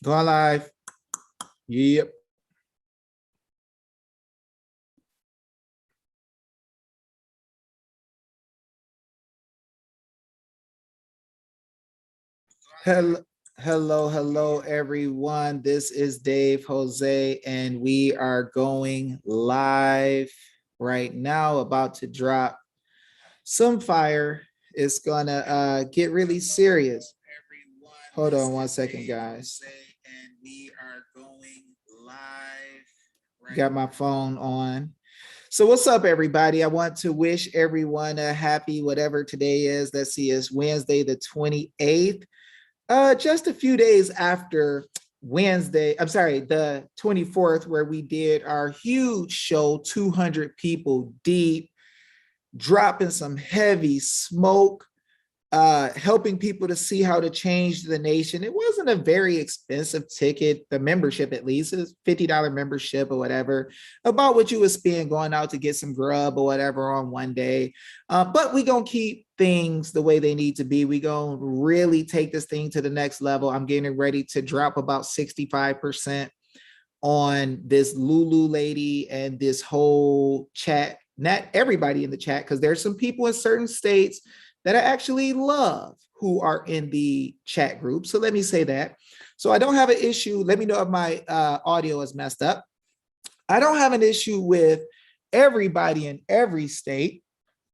Going live. Yep. Hello, everyone. This is Dave Jose, and we are going live right now, about to drop some fire. It's gonna get really serious. Hold on one second, guys. And we are going live. Got my phone on. So what's up, everybody? I want to wish everyone a happy whatever today is. Let's see, it's Wednesday the 28th. Just a few days after Wednesday, I'm sorry, the 24th, where we did our huge show, 200 people deep, dropping some heavy smoke, helping people to see how to change the nation. It wasn't a very expensive ticket. The membership, at least, is $50 membership or whatever, about what you would spend going out to get some grub or whatever on one day. But we gonna keep things the way they need to be. We gonna really take this thing to the next level. I'm getting ready to drop about 65% on this Lulu lady and this whole chat. Not everybody in the chat, because there's some people in certain states that I actually love who are in the chat group. So let me say that. So I don't have an issue. Let me know if my audio is messed up. I don't have an issue with everybody in every state.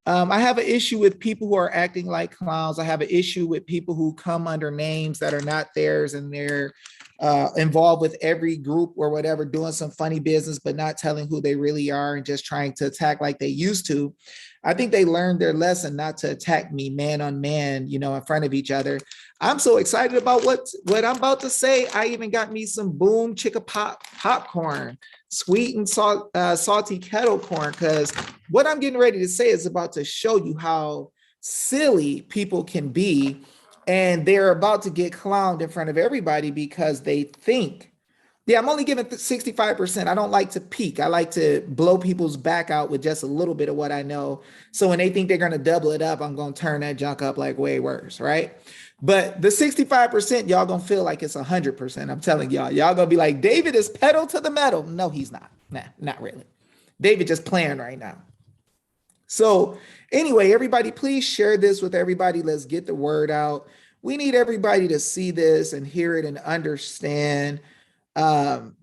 I have an issue with people who are acting like clowns. I have an issue with people who come under names that are not theirs, and they're involved with every group or whatever, doing some funny business, but not telling who they really are and just trying to attack like they used to. I think they learned their lesson not to attack me man on man, you know, in front of each other. I'm so excited about what I'm about to say. I even got me some Boom Chicka popcorn, sweet and salty kettle corn, because what I'm getting ready to say is about to show you how silly people can be. And they're about to get clowned in front of everybody because they think, yeah, I'm only giving 65%. I don't like to peak. I like to blow people's back out with just a little bit of what I know. So when they think they're going to double it up, I'm going to turn that junk up like way worse, right? But the 65%, y'all going to feel like it's 100%. I'm telling y'all going to be like, David is pedal to the metal. No, he's not. Nah, not really. David just playing right now. So anyway, everybody, please share this with everybody. Let's get the word out. We need everybody to see this and hear it and understand,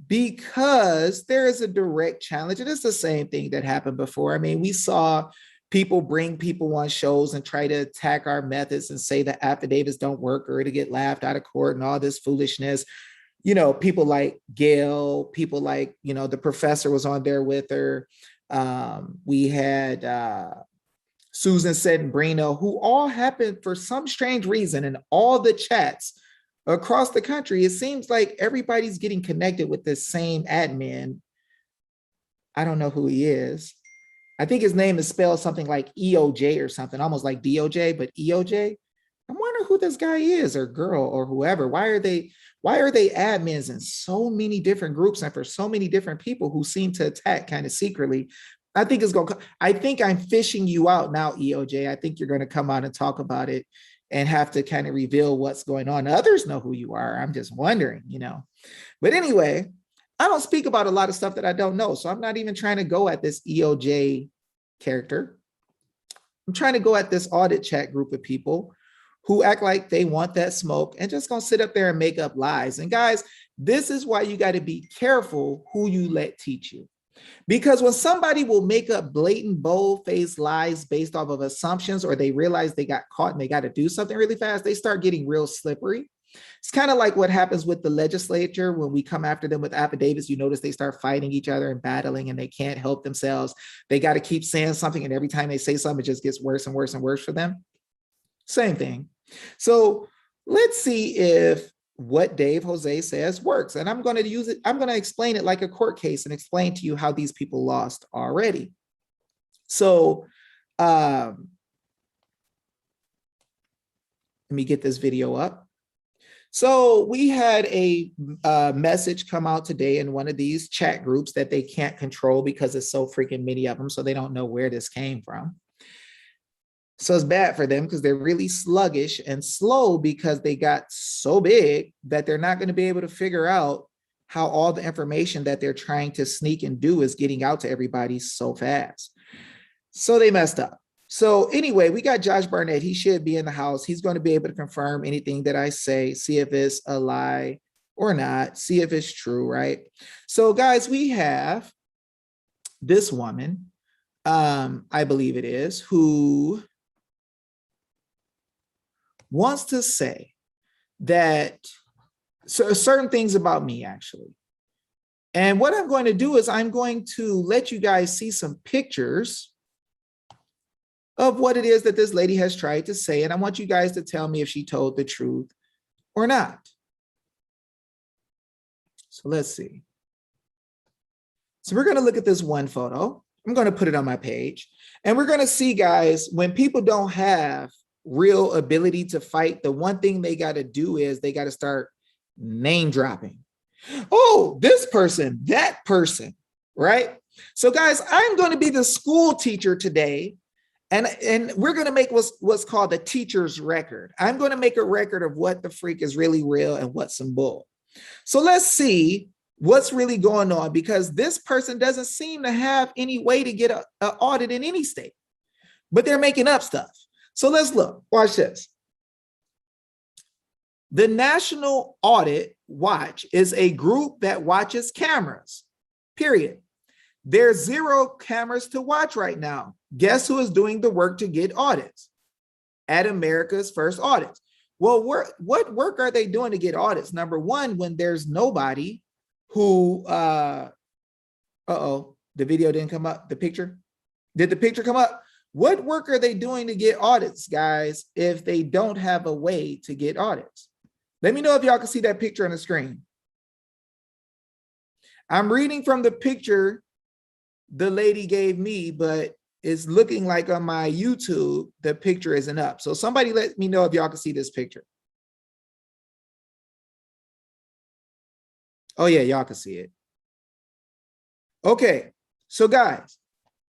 because there is a direct challenge. And it's the same thing that happened before. I mean, we saw people bring people on shows and try to attack our methods and say that affidavits don't work or to get laughed out of court and all this foolishness. You know, people like Gail, people like, you know, the professor was on there with her. We had Susan Settembrino, who all happened for some strange reason in all the chats across the country. It seems like everybody's getting connected with this same admin. I don't know who he is. I think his name is spelled something like EOJ or something, almost like DOJ, but EOJ. I wonder who this guy is, or girl, or whoever. Why are they admins in so many different groups and for so many different people who seem to attack kind of secretly? I think I'm fishing you out now, EOJ. I think you're going to come out and talk about it and have to kind of reveal what's going on. Others know who you are. I'm just wondering, you know. But anyway, I don't speak about a lot of stuff that I don't know. So I'm not even trying to go at this EOJ character. I'm trying to go at this audit chat group of people who act like they want that smoke and just gonna sit up there and make up lies. And guys, this is why you got to be careful who you let teach you. Because when somebody will make up blatant, bold-faced lies based off of assumptions, or they realize they got caught and they got to do something really fast, they start getting real slippery. It's kind of like what happens with the legislature when we come after them with affidavits. You notice they start fighting each other and battling, and they can't help themselves. They got to keep saying something, and every time they say something, it just gets worse and worse and worse for them. Same thing. So let's see if what Dave Jose says works. And I'm going to use it. I'm going to explain it like a court case and explain to you how these people lost already. So let me get this video up. So we had a message come out today in one of these chat groups that they can't control because it's so freaking many of them. So they don't know where this came from. So it's bad for them because they're really sluggish and slow because they got so big that they're not going to be able to figure out how all the information that they're trying to sneak and do is getting out to everybody so fast. So they messed up. So anyway, we got Josh Barnett. He should be in the house. He's going to be able to confirm anything that I say, see if it's a lie or not, see if it's true, right? So guys, we have this woman, I believe it is, who wants to say that certain things about me, actually. And what I'm going to do is I'm going to let you guys see some pictures of what it is that this lady has tried to say. And I want you guys to tell me if she told the truth or not. So let's see. So we're going to look at this one photo. I'm going to put it on my page. And we're going to see, guys, when people don't have real ability to fight, the one thing they got to do is they got to start name dropping. Oh, this person, that person, right? So guys, I'm going to be the school teacher today. And we're going to make what's called the teacher's record. I'm going to make a record of what the freak is really real and what's some bull. So let's see what's really going on, because this person doesn't seem to have any way to get an audit in any state, but they're making up stuff. So let's look. Watch this. The National Audit Watch is a group that watches cameras, period. There's 0 cameras to watch right now. Guess who is doing the work to get audits? At America's First Audits. Well, what work are they doing to get audits? Number one, when there's nobody who, the video didn't come up, the picture. Did the picture come up? What work are they doing to get audits, guys, if they don't have a way to get audits? Let me know if y'all can see that picture on the screen. I'm reading from the picture the lady gave me, but it's looking like on my YouTube, the picture isn't up. So somebody let me know if y'all can see this picture. Oh yeah, y'all can see it. Okay, so guys,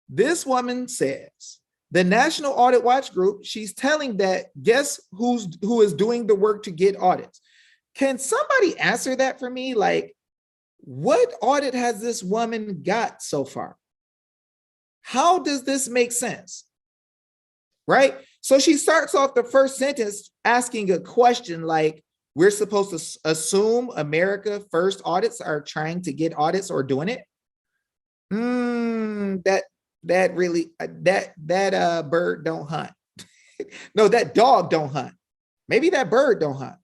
this woman says, the National Audit Watch Group, she's telling that guess who is doing the work to get audits. Can somebody answer that for me? Like, what audit has this woman got so far? How does this make sense? Right? So she starts off the first sentence asking a question like, we're supposed to assume America First Audits are trying to get audits or doing it. That really, that bird don't hunt. No, that dog don't hunt. Maybe that bird don't hunt,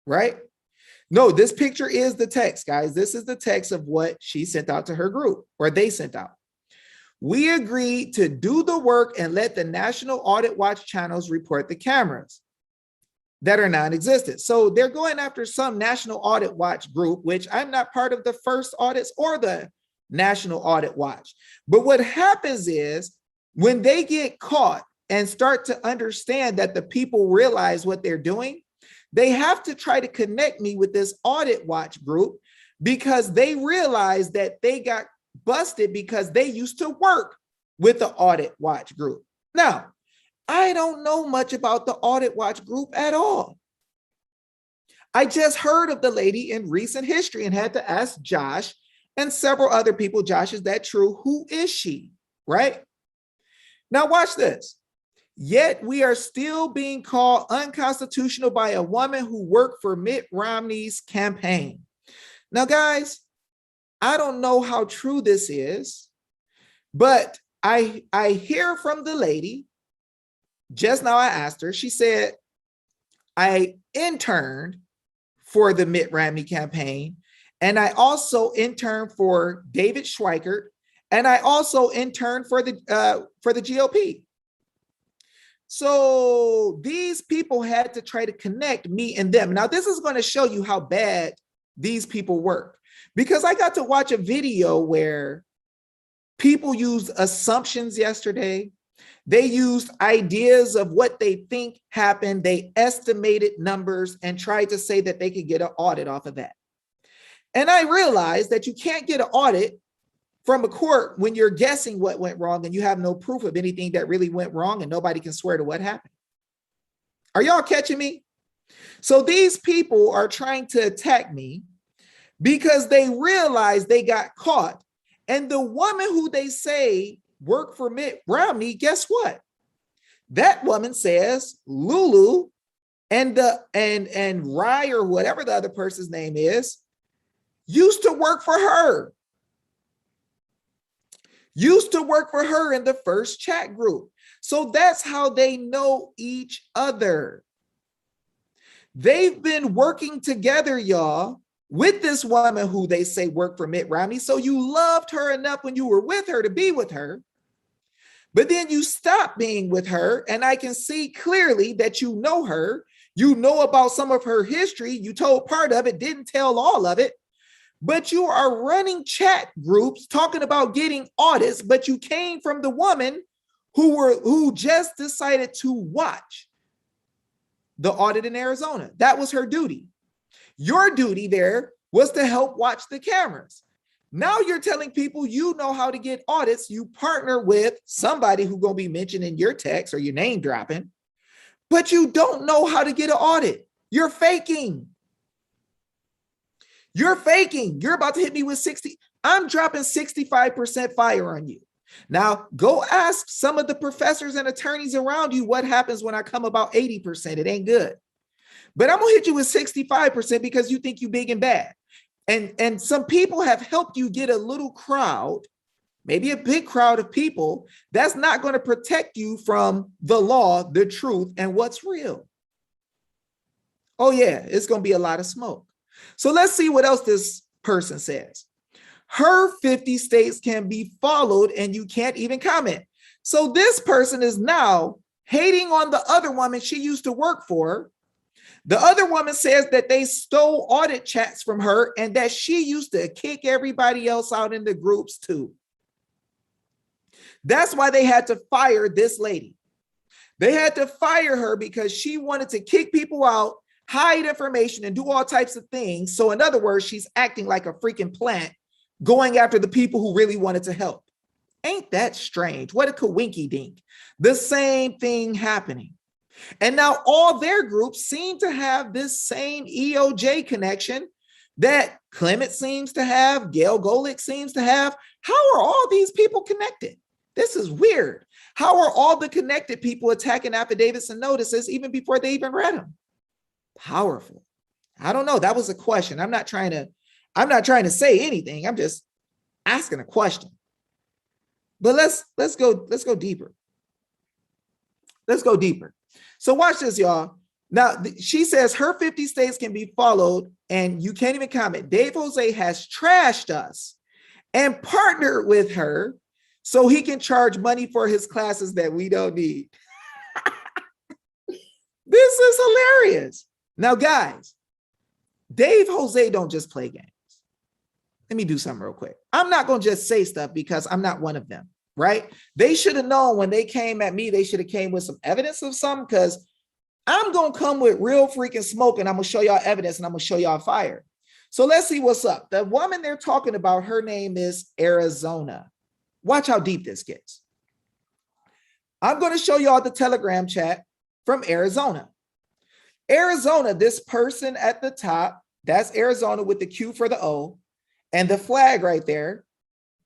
right? No, this picture is the text, guys. This is the text of what she sent out to her group, or they sent out. We agreed to do the work and let the National Audit Watch channels report the cameras that are non-existent. So they're going after some National Audit Watch group, which I'm not part of the first audits or the National Audit Watch. But what happens is when they get caught and start to understand that the people realize what they're doing, they have to try to connect me with this Audit Watch group because they realize that they got busted because they used to work with the Audit Watch group. Now, I don't know much about the Audit Watch group at all. I just heard of the lady in recent history and had to ask Josh and several other people, Josh, is that true? Who is she? Right? Now watch this. Yet we are still being called unconstitutional by a woman who worked for Mitt Romney's campaign. Now, guys, I don't know how true this is, but I hear from the lady. Just now I asked her, she said, I interned for the Mitt Romney campaign, and I also interned for David Schweikert, and I also interned for the GOP. So these people had to try to connect me and them. Now, this is going to show you how bad these people work, because I got to watch a video where people used assumptions yesterday. They used ideas of what they think happened. They estimated numbers and tried to say that they could get an audit off of that. And I realized that you can't get an audit from a court when you're guessing what went wrong and you have no proof of anything that really went wrong and nobody can swear to what happened. Are y'all catching me? So these people are trying to attack me because they realize they got caught. And the woman who they say worked for Mitt Romney, guess what? That woman says Lulu and Rye or whatever the other person's name is used to work for her. Used to work for her in the first chat group. So that's how they know each other. They've been working together, y'all, with this woman who they say worked for Mitt Romney. So you loved her enough when you were with her to be with her. But then you stopped being with her. And I can see clearly that you know her. You know about some of her history. You told part of it, didn't tell all of it. But you are running chat groups talking about getting audits, but you came from the woman who just decided to watch the audit in Arizona. That was her duty. Your duty there was to help watch the cameras. Now you're telling people you know how to get audits. You partner with somebody who's going to be mentioned in your text or your name dropping, but you don't know how to get an audit. You're faking. You're faking. You're about to hit me with 60. I'm dropping 65% fire on you. Now, go ask some of the professors and attorneys around you what happens when I come about 80%. It ain't good. But I'm going to hit you with 65% because you think you big and bad. And some people have helped you get a little crowd, maybe a big crowd of people that's not going to protect you from the law, the truth, and what's real. Oh, yeah, it's going to be a lot of smoke. So let's see what else this person says. Her 50 states can be followed and you can't even comment. So this person is now hating on the other woman she used to work for. The other woman says that they stole audit chats from her and that she used to kick everybody else out in the groups too. That's why they had to fire this lady. They had to fire her because she wanted to kick people out, hide information, and do all types of things. So in other words, she's acting like a freaking plant, going after the people who really wanted to help. Ain't that strange? What a coinky dink. The same thing happening. And now all their groups seem to have this same EOJ connection that Clement seems to have, Gail Golick seems to have. How are all these people connected? This is weird. How are all the connected people attacking affidavits and notices even before they even read them? Powerful. I don't know. That was a question. I'm not trying to say anything. I'm just asking a question. But let's go deeper. Let's go deeper. So watch this, y'all. Now, she says her 50 states can be followed and you can't even comment. Dave Jose has trashed us and partnered with her so he can charge money for his classes that we don't need. This is hilarious. Now, guys, Dave Jose don't just play games. Let me do something real quick. I'm not going to just say stuff because I'm not one of them, right? They should have known when they came at me, they should have came with some evidence of something because I'm going to come with real freaking smoke and I'm going to show y'all evidence and I'm going to show y'all fire. So let's see what's up. The woman they're talking about, her name is Arizona. Watch how deep this gets. I'm going to show y'all the Telegram chat from Arizona. Arizona, this person at the top, that's Arizona with the Q for the O and the flag right there.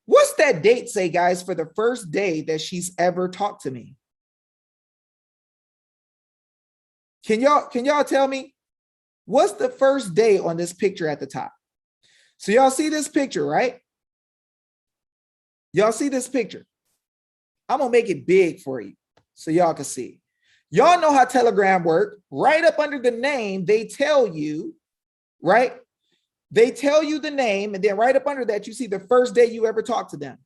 What's that date say, guys, for the first day that she's ever talked to me? Can y'all tell me what's the first day on this picture at the top? So y'all see this picture, right? Y'all see this picture? I'm gonna make it big for you so y'all can see. Y'all know how Telegram work. Right up under the name, they tell you, right? They tell you the name, and then right up under that, you see the first day you ever talked to them.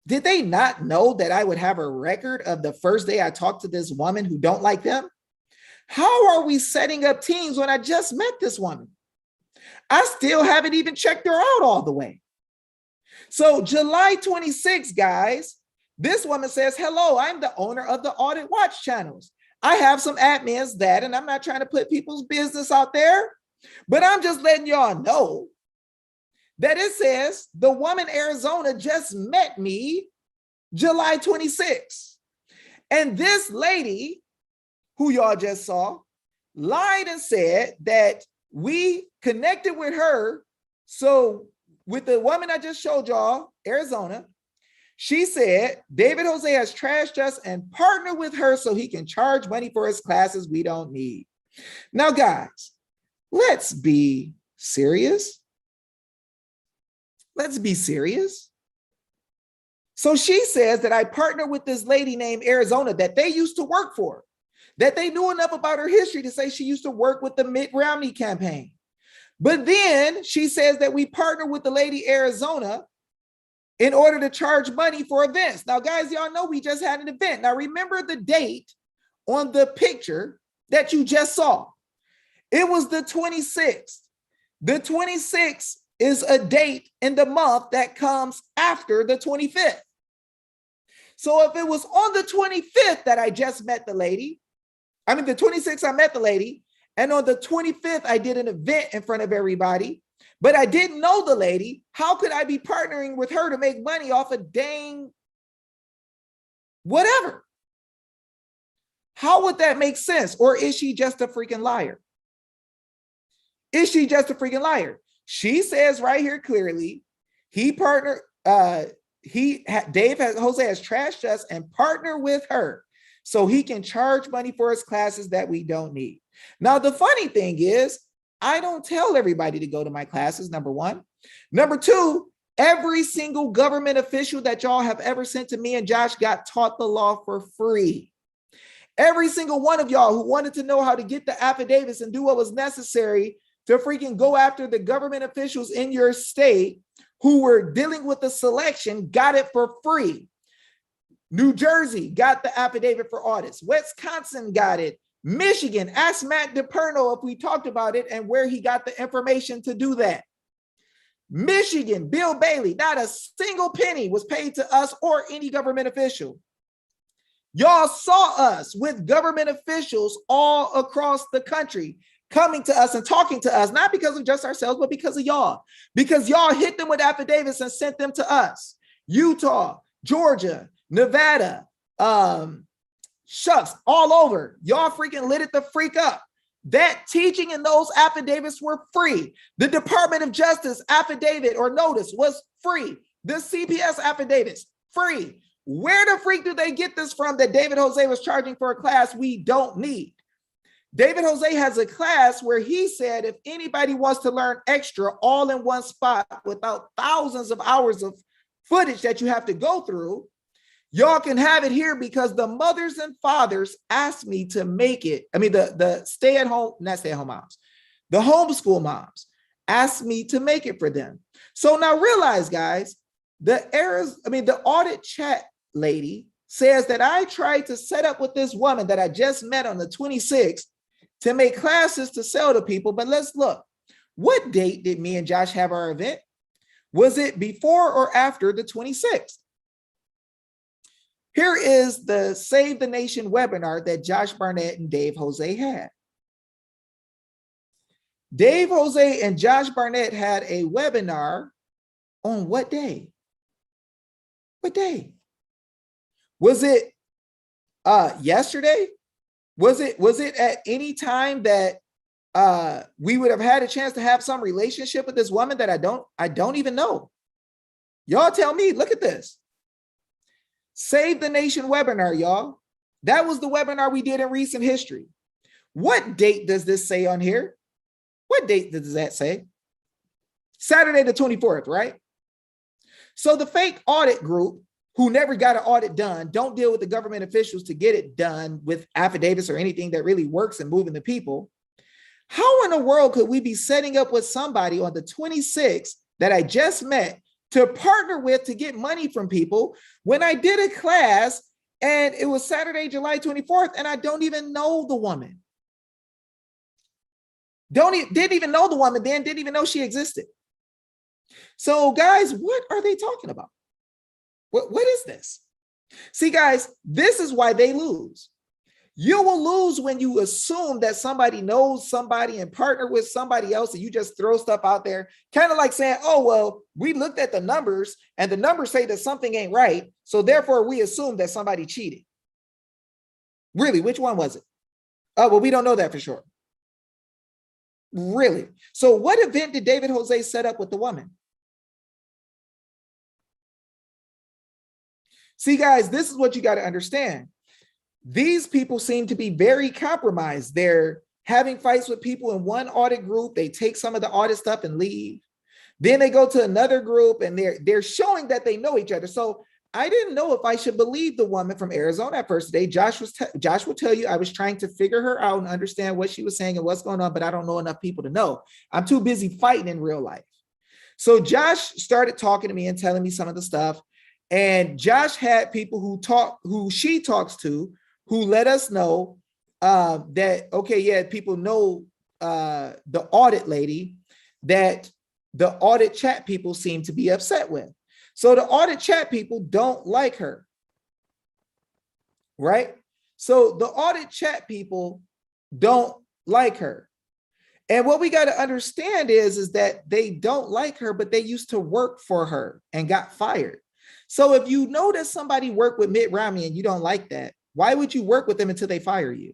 Did they not know that I would have a record of the first day I talked to this woman who don't like them? How are we setting up teams when I just met this woman? I still haven't even checked her out all the way. So July 26, guys, this woman says, hello, I'm the owner of the Audit Watch channels. I have some admins that, and I'm not trying to put people's business out there, but I'm just letting y'all know that it says the woman Arizona just met me July 26th. And this lady, who y'all just saw, lied and said that we connected with her. So with the woman I just showed y'all, Arizona, she said David Jose has trashed us and partnered with her so he can charge money for his classes we don't need. Now, guys, let's be serious. Let's be serious. So she says that I partnered with this lady named Arizona that they used to work for, that they knew enough about her history to say she used to work with the Mitt Romney campaign. But then she says that we partnered with the lady Arizona in order to charge money for events. Now, guys, y'all know we just had an event. Now, remember the date on the picture that you just saw. It was the 26th. The 26th is a date in the month that comes after the 25th. So if it was on the 25th that I just met the lady, I mean, the 26th I met the lady, and on the 25th I did an event in front of everybody, but I didn't know the lady, how could I be partnering with her to make money off a dang whatever? How would that make sense? Or is she just a freaking liar? Is she just a freaking liar? She says right here clearly, Dave Jose has trashed us and partnered with her so he can charge money for his classes that we don't need. Now, the funny thing is, I don't tell everybody to go to my classes, number one. Number two, every single government official that y'all have ever sent to me and Josh got taught the law for free. Every single one of y'all who wanted to know how to get the affidavits and do what was necessary to freaking go after the government officials in your state who were dealing with the selection got it for free. New Jersey got the affidavit for audits. Wisconsin got it. Michigan, ask Matt DePerno if we talked about it and where he got the information to do that. Michigan, Bill Bailey, not a single penny was paid to us or any government official. Y'all saw us with government officials all across the country coming to us and talking to us, not because of just ourselves, but because of y'all. Because y'all hit them with affidavits and sent them to us. Utah, Georgia, Nevada, shucks, all over. Y'all freaking lit it the freak up. That teaching and those affidavits were free. The Department of Justice affidavit or notice was free. The CPS affidavits, free. Where the freak do they get this from that David Jose was charging for a class we don't need? David Jose has a class where he said if anybody wants to learn extra all in one spot without thousands of hours of footage that you have to go through, y'all can have it here because the mothers and fathers asked me to make it. I mean, the stay-at-home, not stay-at-home moms, the homeschool moms asked me to make it for them. So now realize, guys, the audit chat lady says that I tried to set up with this woman that I just met on the 26th to make classes to sell to people. But let's look. What date did me and Josh have our event? Was it before or after the 26th? Here is the Save the Nation webinar that Josh Barnett and Dave Jose had. Dave Jose and Josh Barnett had a webinar on what day? What day? Was it yesterday? Was it at any time that we would have had a chance to have some relationship with this woman that I don't even know? Y'all tell me, look at this. Save the Nation webinar, y'all. That was the webinar we did in recent history. What date does this say on here? What date does that say? Saturday the 24th, right? So the fake audit group who never got an audit done don't deal with the government officials to get it done with affidavits or anything that really works in moving the people. How in the world could we be setting up with somebody on the 26th that I just met to partner with to get money from people when I did a class and it was Saturday, July 24th, and I don't even know the woman? Didn't even know the woman then, didn't even know she existed. So guys, what are they talking about? What is this? See, guys, this is why they lose. You will lose when you assume that somebody knows somebody and partner with somebody else, and you just throw stuff out there, kind of like saying, oh, well, we looked at the numbers and the numbers say that something ain't right, so therefore we assume that somebody cheated. Really, which one was it? Oh, well, we don't know that for sure. Really? So what event did David Jose set up with the woman? See, guys, this is what you got to understand. These people seem to be very compromised. They're having fights with people in one audit group. They take some of the audit stuff and leave. Then they go to another group and they're showing that they know each other. So I didn't know if I should believe the woman from Arizona at first day. Josh will tell you I was trying to figure her out and understand what she was saying and what's going on, but I don't know enough people to know. I'm too busy fighting in real life. So Josh started talking to me and telling me some of the stuff. And Josh had people who she talks to, who let us know that, okay, yeah, people know the audit lady that the audit chat people seem to be upset with. So the audit chat people don't like her, right? So the audit chat people don't like her. And what we got to understand is that they don't like her, but they used to work for her and got fired. So if you know that somebody worked with Mitt Romney and you don't like that, why would you work with them until they fire you?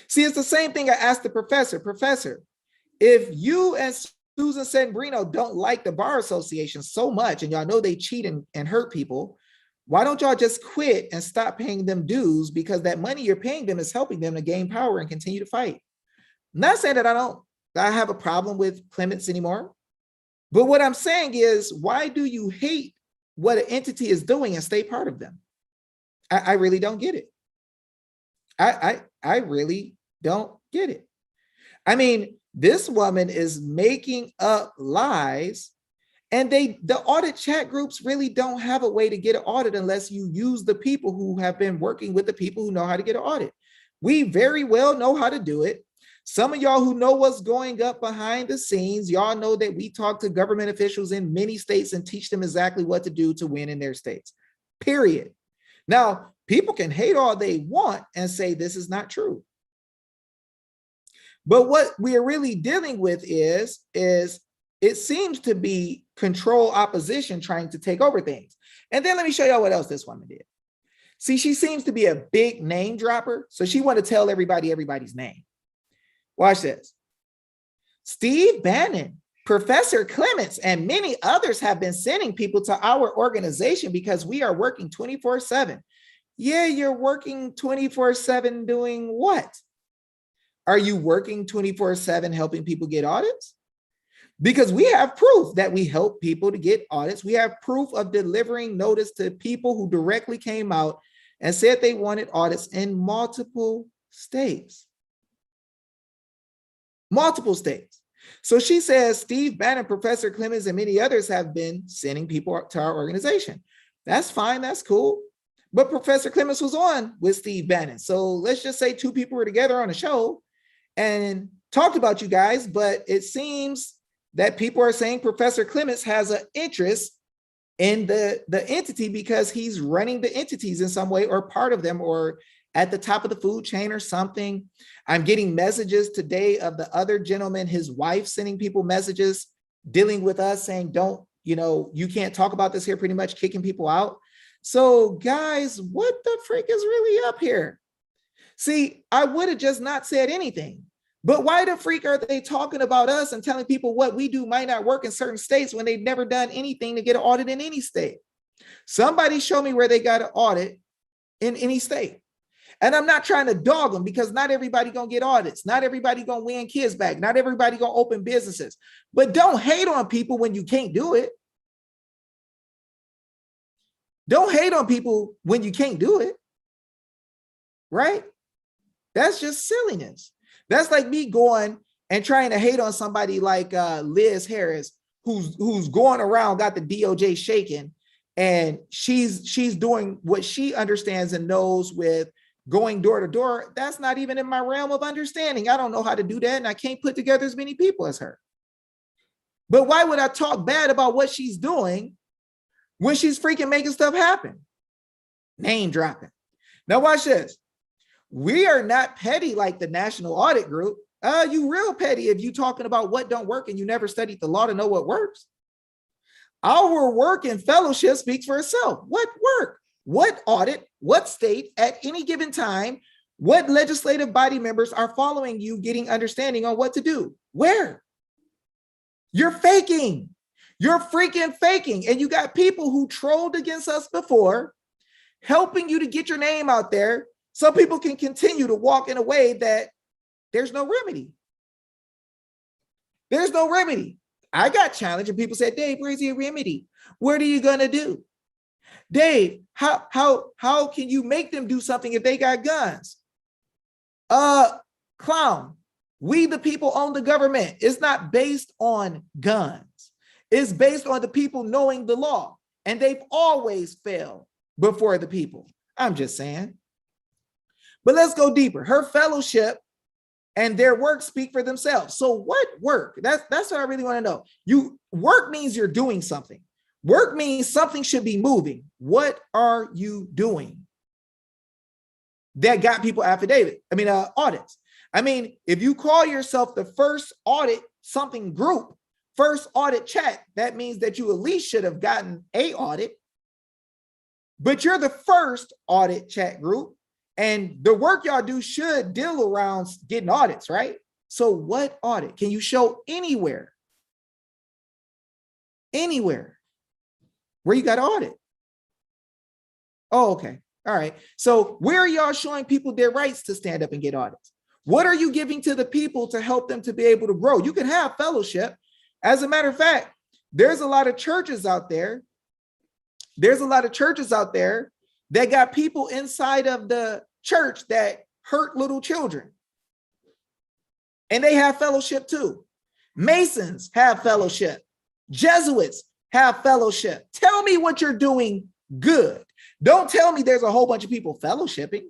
See, it's the same thing I asked the professor. Professor, if you and Susan Sanbrino don't like the Bar Association so much and y'all know they cheat and hurt people, why don't y'all just quit and stop paying them dues? Because that money you're paying them is helping them to gain power and continue to fight. I'm not saying that I have a problem with Clements anymore. But what I'm saying is, why do you hate what an entity is doing and stay part of them? I really don't get it. I really don't get it. I mean, this woman is making up lies, and the audit chat groups really don't have a way to get an audit unless you use the people who have been working with the people who know how to get an audit. We very well know how to do it. Some of y'all who know what's going up behind the scenes, y'all know that we talk to government officials in many states and teach them exactly what to do to win in their states, period. Now, people can hate all they want and say this is not true. But what we are really dealing with is it seems to be control opposition trying to take over things. And then let me show y'all what else this woman did. See, she seems to be a big name dropper. So she wanted to tell everybody everybody's name. Watch this. Steve Bannon, Professor Clements, and many others have been sending people to our organization because we are working 24/7. Yeah, you're working 24/7 doing what? Are you working 24/7 helping people get audits? Because we have proof that we help people to get audits. We have proof of delivering notice to people who directly came out and said they wanted audits in multiple states. Multiple states. So she says Steve Bannon, Professor Clemens, and many others have been sending people to our organization. That's fine. That's cool. But Professor Clemens was on with Steve Bannon. So let's just say two people were together on a show and talked about you guys, but it seems that people are saying Professor Clemens has an interest in the entity because he's running the entities in some way or part of them or at the top of the food chain or something. I'm getting messages today of the other gentleman, his wife sending people messages dealing with us saying, don't, you can't talk about this here, pretty much kicking people out. So guys, what the freak is really up here? See, I would have just not said anything, but why the freak are they talking about us and telling people what we do might not work in certain states when they've never done anything to get an audit in any state? Somebody show me where they got an audit in any state. And I'm not trying to dog them because not everybody gonna get audits. Not everybody gonna win kids back. Not everybody gonna open businesses. But don't hate on people when you can't do it. Don't hate on people when you can't do it, right? That's just silliness. That's like me going and trying to hate on somebody like Liz Harris, who's going around, got the DOJ shaking, and she's doing what she understands and knows with going door to door. That's not even in my realm of understanding. I don't know how to do that, and I can't put together as many people as her. But why would I talk bad about what she's doing when she's freaking making stuff happen? Name dropping. Now watch this. We are not petty like the National Audit Group. You real petty if you talking about what don't work and you never studied the law to know what works. Our work in fellowship speaks for itself. What work? What audit? What state at any given time? What legislative body members are following you, getting understanding on what to do? Where? You're faking. You're freaking faking. And you got people who trolled against us before, helping you to get your name out there so people can continue to walk in a way that there's no remedy. There's no remedy. I got challenged and people said, Dave, where's your remedy? What are you gonna do? Dave, how can you make them do something if they got guns? Clown, we the people own the government. It's not based on guns. It's based on the people knowing the law. And they've always failed before the people. I'm just saying. But let's go deeper. Her fellowship and their work speak for themselves. So what work? That's what I really want to know. Work means you're doing something. Work means something should be moving. What are you doing that got people audits? I mean, if you call yourself the first audit something group, first audit chat, that means that you at least should have gotten a audit, but you're the first audit chat group. And the work y'all do should deal around getting audits, right? So what audit? Can you show anywhere where you got an audit? Oh, okay. All right. So where are y'all showing people their rights to stand up and get audits? What are you giving to the people to help them to be able to grow? You can have fellowship. As a matter of fact, there's a lot of churches out there. That got people inside of the church that hurt little children. And they have fellowship too. Masons have fellowship. Jesuits have fellowship. Tell me what you're doing good. Don't tell me there's a whole bunch of people fellowshipping.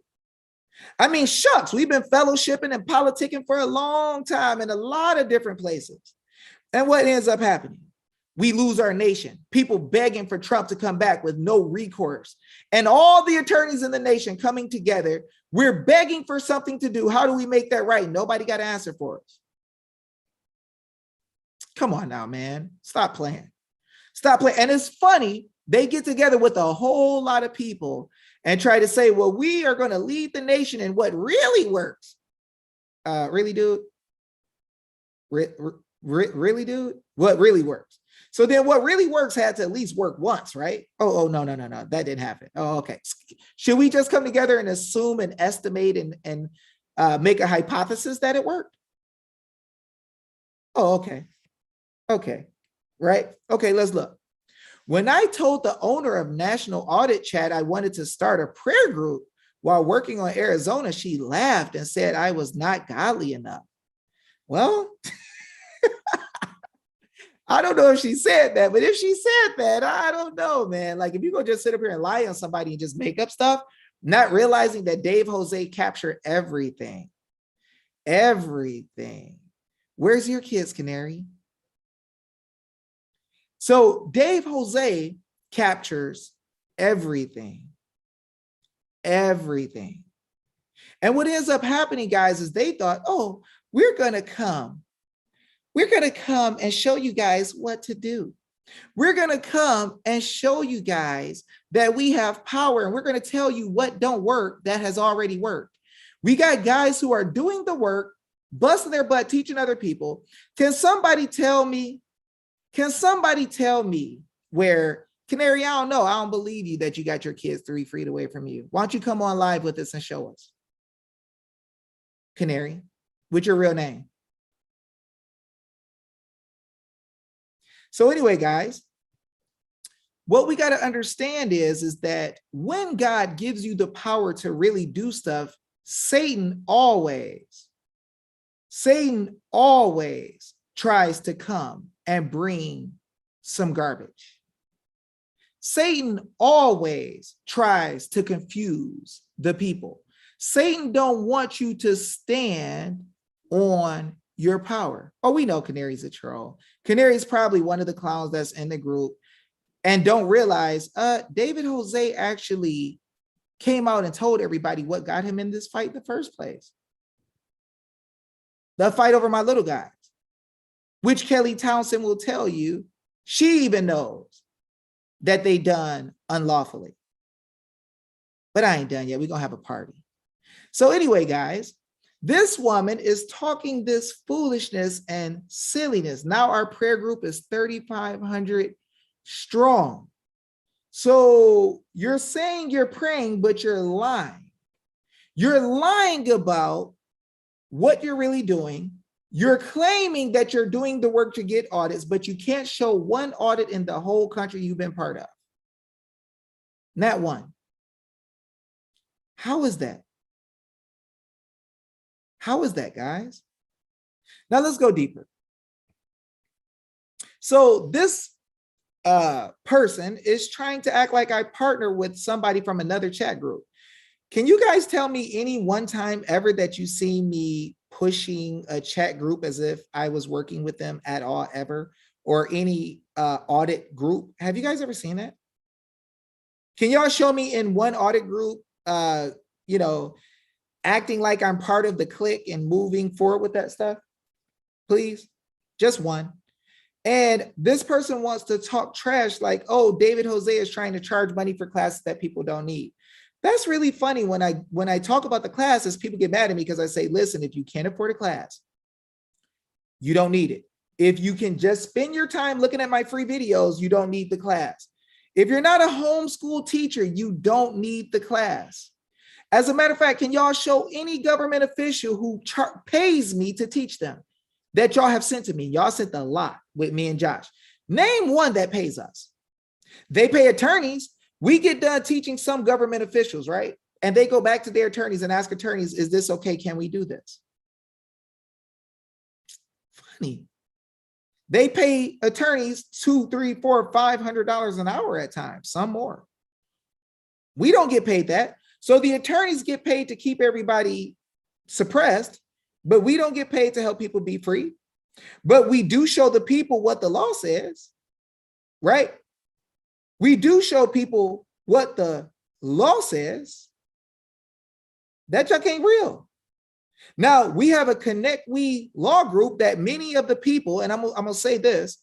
I mean, shucks, we've been fellowshipping and politicking for a long time in a lot of different places. And what ends up happening? We lose our nation. People begging for Trump to come back with no recourse. And all the attorneys in the nation coming together. We're begging for something to do. How do we make that right? Nobody got an answer for us. Come on now, man. Stop playing. Stop playing. And it's funny. They get together with a whole lot of people and try to say, well, we are going to lead the nation in what really works. Really, dude? Really, dude? What really works? So then what really works had to at least work once, right? Oh, no. That didn't happen. Oh, okay. Should we just come together and assume and estimate and make a hypothesis that it worked? Oh, okay. Okay. Right. Okay, let's look. When I told the owner of National Audit Chat I wanted to start a prayer group while working on Arizona, she laughed and said I was not godly enough. Well, I don't know if she said that, but if she said that, I don't know, man. Like if you go just sit up here and lie on somebody and just make up stuff, not realizing that Dave Jose captured everything. Everything. Where's your kids, Canary? So Dave Jose captures everything. Everything. And what ends up happening, guys, is they thought, oh, we're going to come and show you guys what to do. We're going to come and show you guys that we have power, and we're going to tell you what don't work that has already worked. We got guys who are doing the work, busting their butt, teaching other people. Can somebody tell me where, Canary, I don't know. I don't believe you that you got your kids 3 feet away from you. Why don't you come on live with us and show us? Canary, what's your real name? So anyway, guys, what we got to understand is that when God gives you the power to really do stuff, Satan always tries to come and bring some garbage. Satan always tries to confuse the people. Satan don't want you to stand on your power. Oh, we know Canary's a troll. Canary's probably one of the clowns that's in the group and don't realize David Jose actually came out and told everybody what got him in this fight in the first place. The fight over my little guys, which Kelly Townsend will tell you, she even knows that they done unlawfully. But I ain't done yet. We're going to have a party. So anyway, guys, this woman is talking this foolishness and silliness. Now our prayer group is 3,500 strong. So you're saying you're praying, but you're lying. You're lying about what you're really doing. You're claiming that you're doing the work to get audits, but you can't show one audit in the whole country you've been part of. Not one. How is that? How is that, guys? Now let's go deeper. So this person is trying to act like I partner with somebody from another chat group. Can you guys tell me any one time ever that you see me pushing a chat group as if I was working with them at all ever, or any audit group? Have you guys ever seen that? Can y'all show me in one audit group, you know, acting like I'm part of the clique and moving forward with that stuff? Please, just one. And this person wants to talk trash like, oh, David Jose is trying to charge money for classes that people don't need. That's really funny. When I talk about the classes, people get mad at me because I say, listen, if you can't afford a class, you don't need it. If you can just spend your time looking at my free videos, you don't need the class. If you're not a homeschool teacher, you don't need the class. As a matter of fact, can y'all show any government official who pays me to teach them that y'all have sent to me? Y'all sent a lot with me and Josh. Name one that pays us. They pay attorneys. We get done teaching some government officials, right? And they go back to their attorneys and ask attorneys, is this okay? Can we do this? Funny. They pay attorneys $200, $300, $400, $500 an hour at times, some more. We don't get paid that. So the attorneys get paid to keep everybody suppressed, but we don't get paid to help people be free. But we do show the people what the law says, right? We do show people what the law says. That y'all ain't real. Now, we have a Connect We law group that many of the people, and I'm gonna say this,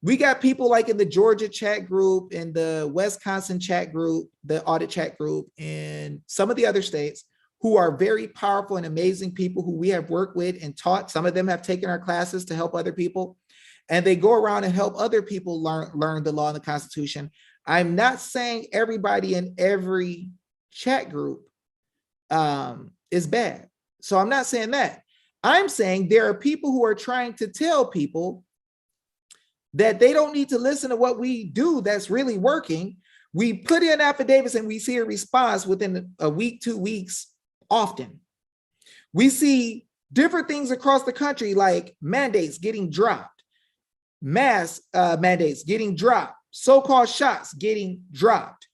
we got people like in the Georgia chat group, in the Wisconsin chat group, the audit chat group, and some of the other states who are very powerful and amazing people who we have worked with and taught. Some of them have taken our classes to help other people, and they go around and help other people learn the law and the Constitution. I'm not saying everybody in every chat group is bad. So I'm not saying that. I'm saying there are people who are trying to tell people that they don't need to listen to what we do that's really working. We put in affidavits and we see a response within a week, 2 weeks, often. We see different things across the country, like mandates getting dropped, mass mandates getting dropped, so-called shots getting dropped.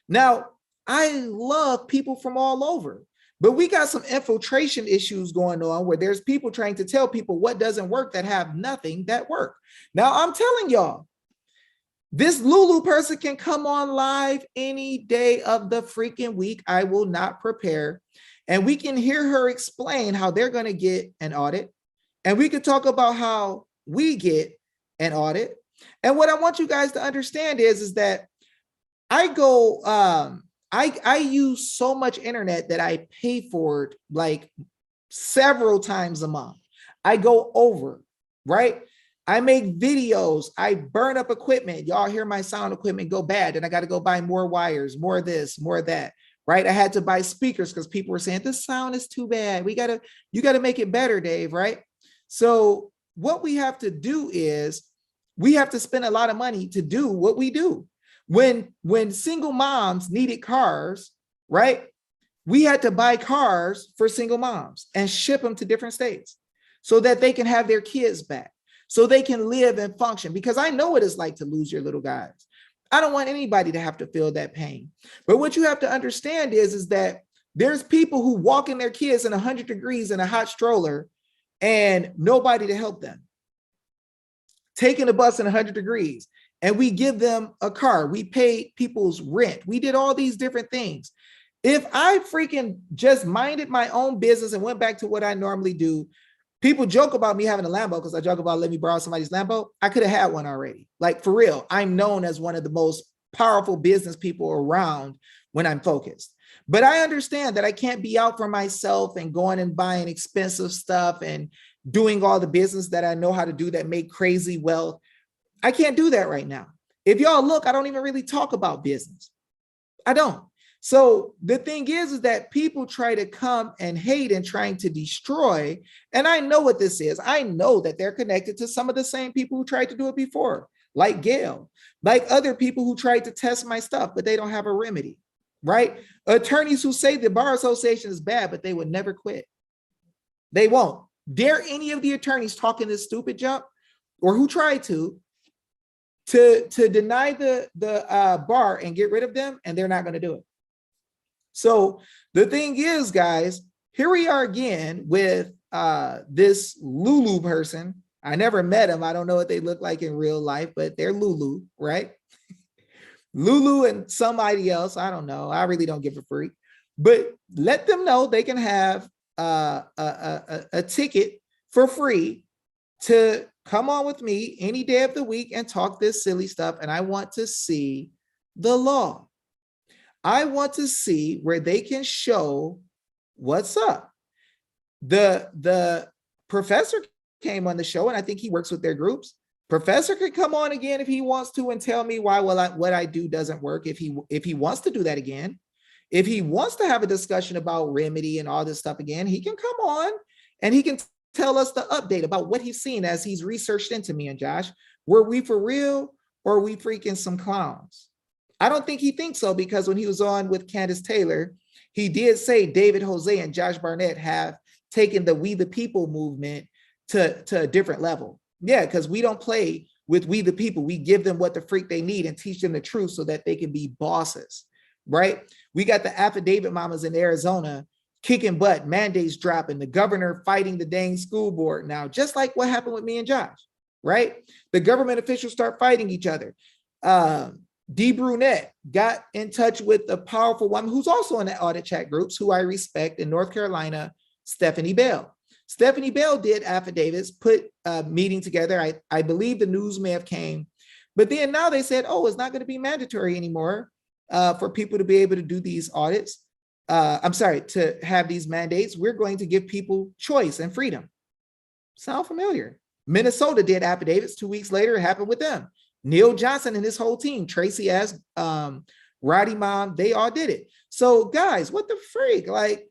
Now, I love people from all over, but we got some infiltration issues going on where there's people trying to tell people what doesn't work that have nothing that work. Now, I'm telling y'all, this Lulu person can come on live any day of the freaking week. I will not prepare. And we can hear her explain how they're going to get an audit. And we could talk about how we get an audit. And what I want you guys to understand is that I go, I use so much internet that I pay for it like several times a month. I go over, right? I make videos. I burn up equipment. Y'all hear my sound equipment go bad, and I got to go buy more wires, more of this, more of that, right? I had to buy speakers because people were saying this sound is too bad. You got to make it better, Dave, right? So what we have to do is we have to spend a lot of money to do what we do. When single moms needed cars, right? We had to buy cars for single moms and ship them to different states so that they can have their kids back, so they can live and function, because I know what it's like to lose your little guys. I don't want anybody to have to feel that pain. But what you have to understand is that there's people who walk in their kids in 100 degrees in a hot stroller and nobody to help them. Taking a bus in 100 degrees, and we give them a car. We paid people's rent. We did all these different things. If I freaking just minded my own business and went back to what I normally do, people joke about me having a Lambo because I joke about let me borrow somebody's Lambo. I could have had one already. Like for real, I'm known as one of the most powerful business people around when I'm focused. But I understand that I can't be out for myself and going and buying expensive stuff and doing all the business that I know how to do that make crazy wealth. I can't do that right now. If y'all look, I don't even really talk about business. I don't. So the thing is that people try to come and hate and trying to destroy. And I know what this is. I know that they're connected to some of the same people who tried to do it before, like Gail, like other people who tried to test my stuff, but they don't have a remedy, right? Attorneys who say the Bar Association is bad, but they would never quit. They won't. Dare any of the attorneys talking this stupid junk or who tried to deny the bar and get rid of them, and they're not going to do it. So the thing is, guys, here we are again with this Lulu person. I never met him. I don't know what they look like in real life, but they're Lulu, right? Lulu and somebody else. I don't know. I really don't give a freak. But let them know they can have a ticket for free to come on with me any day of the week and talk this silly stuff. And I want to see the law. I want to see where they can show what's up. The professor came on the show, and I think he works with their groups. Professor could come on again if he wants to and tell me why what I do doesn't work. If he wants to do that again, if he wants to have a discussion about remedy and all this stuff again, he can come on and he can tell us the update about what he's seen as he's researched into me and Josh. Were we for real or are we freaking some clowns? I don't think he thinks so, because when he was on with Candace Taylor, he did say David Jose and Josh Barnett have taken the We the People movement to a different level. Yeah, because we don't play with We the People. We give them what the freak they need and teach them the truth so that they can be bosses, right? We got the affidavit mamas in Arizona kicking butt, mandates dropping, the governor fighting the dang school board now, just like what happened with me and Josh, right? The government officials start fighting each other. Dee Brunette got in touch with a powerful woman who's also in the audit chat groups, who I respect in North Carolina, Stephanie Bell. Stephanie Bell did affidavits, put a meeting together. I believe the news may have came, but then now they said, oh, it's not going to be mandatory anymore for people to be able to do these audits. To have these mandates. We're going to give people choice and freedom. Sound familiar? Minnesota did affidavits. 2 weeks later, it happened with them. Neil Johnson and his whole team, Tracy S., Roddy Mom, they all did it. So guys, what the freak? Like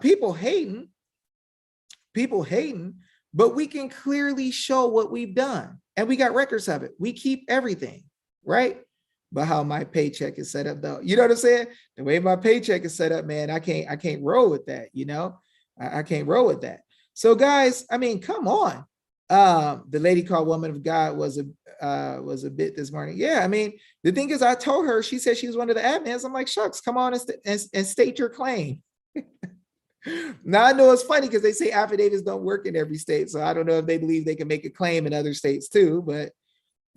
people hating, but we can clearly show what we've done. And we got records of it. We keep everything, right? But how my paycheck is set up, though, you know what I'm saying? The way my paycheck is set up, man, I can't roll with that. You know, I can't roll with that. So, guys, I mean, come on. The lady called Woman of God was a bit this morning. Yeah, I mean, the thing is, I told her. She said she was one of the admins. I'm like, shucks, come on and state your claim. Now I know it's funny because they say affidavits don't work in every state, so I don't know if they believe they can make a claim in other states too. But